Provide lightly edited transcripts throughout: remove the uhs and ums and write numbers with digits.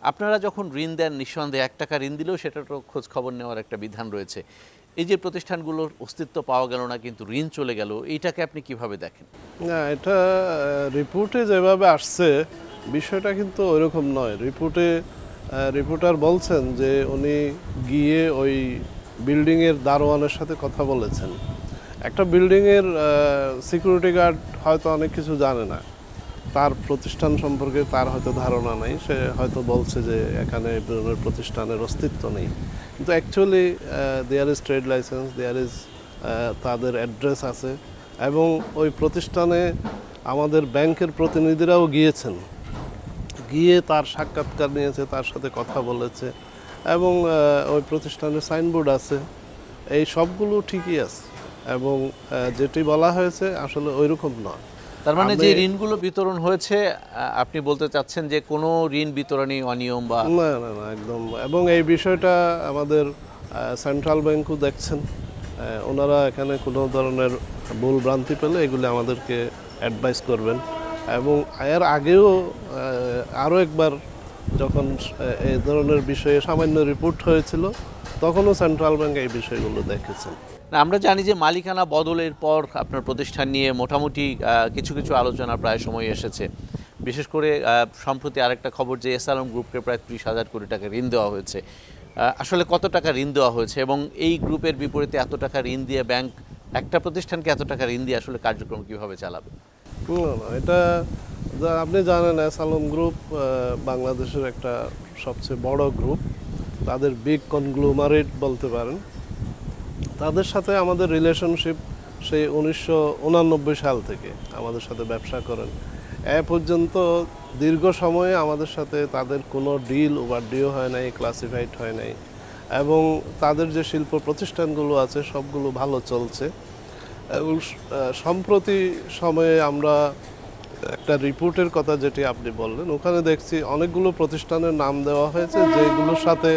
আপনারা যখন ঋণ দেন নিঃসন্দেহে ৳১ ঋণ দিলেও সেটারও খোঁজ খবর নেওয়ার একটা বিধান রয়েছে। এই যে প্রতিষ্ঠানগুলোর অস্তিত্ব পাওয়া গেল না কিন্তু ঋণ চলে গেল, এইটাকে আপনি কিভাবে দেখেন? না, এটা রিপোর্টে যেভাবে আসছে বিষয়টা কিন্তু ওইরকম নয়। রিপোর্টার বলছেন যে উনি গিয়ে ওই বিল্ডিংয়ের দারোয়ানের সাথে কথা বলেছেন। একটা বিল্ডিংয়ের সিকিউরিটি গার্ড হয়তো অনেক কিছু জানে না, তার প্রতিষ্ঠান সম্পর্কে তার হয়তো ধারণা নেই, সে হয়তো বলছে যে এখানে এই ধরনের প্রতিষ্ঠানের অস্তিত্ব নেই, কিন্তু actually there is trade licence, there is তাদের অ্যাড্রেস আছে এবং ওই প্রতিষ্ঠানে আমাদের ব্যাংকের প্রতিনিধিরাও গিয়েছেন, গিয়ে তার সাক্ষাৎকার নিয়েছে, তার সাথে কথা বলেছে এবং ওই প্রতিষ্ঠানের সাইনবোর্ড আছে, এই সবগুলো ঠিকই আছে এবং যেটি বলা হয়েছে আসলে ওইরকম নয়। তার মানে যে ঋণগুলো বিতরণ হয়েছে, আপনি বলতে চাচ্ছেন যে কোনো ঋণ বিতরণী অনিয়ম বা না না না একদম, এবং এই বিষয়টা আমাদের সেন্ট্রাল ব্যাংকও দেখছেন। ওনারা এখানে কোনো ধরনের ভুল ভ্রান্তি পেলে এগুলি আমাদেরকে অ্যাডভাইস করবেন এবং এর আগেও আরও একবার যখন এই ধরনের বিষয়ে সামান্য রিপোর্ট হয়েছিল তখনও সেন্ট্রাল ব্যাংক এই বিষয়গুলো দেখেছেন। না, আমরা জানি যে মালিকানা বদলের পর আপনার প্রতিষ্ঠান নিয়ে মোটামুটি কিছু কিছু আলোচনা প্রায় সময় এসেছে। বিশেষ করে সম্প্রতি আরেকটা খবর যে এস আলম গ্রুপকে প্রায় ৩০,০০০ কোটি টাকা ঋণ দেওয়া হয়েছে। আসলে কত টাকা ঋণ দেওয়া হয়েছে এবং এই গ্রুপের বিপরীতে এত টাকা ঋণ দিয়ে ব্যাংক একটা প্রতিষ্ঠানকে এত টাকা ঋণ দিয়ে আসলে কার্যক্রম কিভাবে চালাবে? না না, এটা আপনি জানেন এস আলম গ্রুপ বাংলাদেশের একটা সবচেয়ে বড় গ্রুপ, তাদের বিগ কনগ্লোমারেট বলতে পারেন। তাদের সাথে আমাদের রিলেশনশিপ সেই 1989 সাল থেকে আমাদের সাথে ব্যবসা করেন। এ পর্যন্ত দীর্ঘ সময়ে আমাদের সাথে তাদের কোনো ডিল ওভারডিও হয় নাই, ক্লাসিফাইড হয় নাই এবং তাদের যে শিল্প প্রতিষ্ঠানগুলো আছে সবগুলো ভালো চলছে এবং সম্প্রতি সময়ে আমরা একটা রিপোর্টের কথা যেটি আপনি বললেন, ওখানে দেখছি অনেকগুলো প্রতিষ্ঠানের নাম দেওয়া হয়েছে যেগুলোর সাথে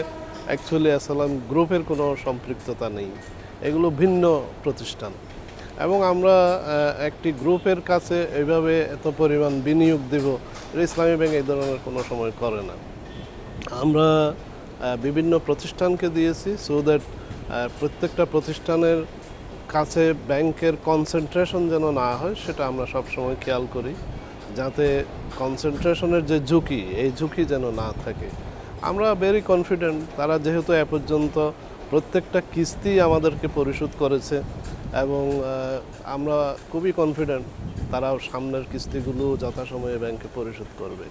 অ্যাকচুয়ালি এস আলম গ্রুপের কোনো সম্পৃক্ততা নেই, এগুলো ভিন্ন প্রতিষ্ঠান এবং আমরা একটি গ্রুপের কাছে এইভাবে এত পরিমাণ বিনিয়োগ দেব, ইসলামী ব্যাংক এই ধরনের কোনো সময় করে না। আমরা বিভিন্ন প্রতিষ্ঠানকে দিয়েছি সো দ্যাট প্রত্যেকটা প্রতিষ্ঠানের কাছে ব্যাংকের কনসেন্ট্রেশন যেন না হয় সেটা আমরা সবসময় খেয়াল করি, যাতে কনসেন্ট্রেশনের যে ঝুঁকি এই ঝুঁকি যেন না থাকে। আমরা ভেরি কনফিডেন্ট, তারা যেহেতু এ পর্যন্ত প্রত্যেকটা কিস্তি আমাদেরকে পরিশোধ করেছে এবং আমরা খুবই কনফিডেন্ট তারাও সামনের কিস্তিগুলো যথাসময়ে ব্যাংকে পরিশোধ করবে।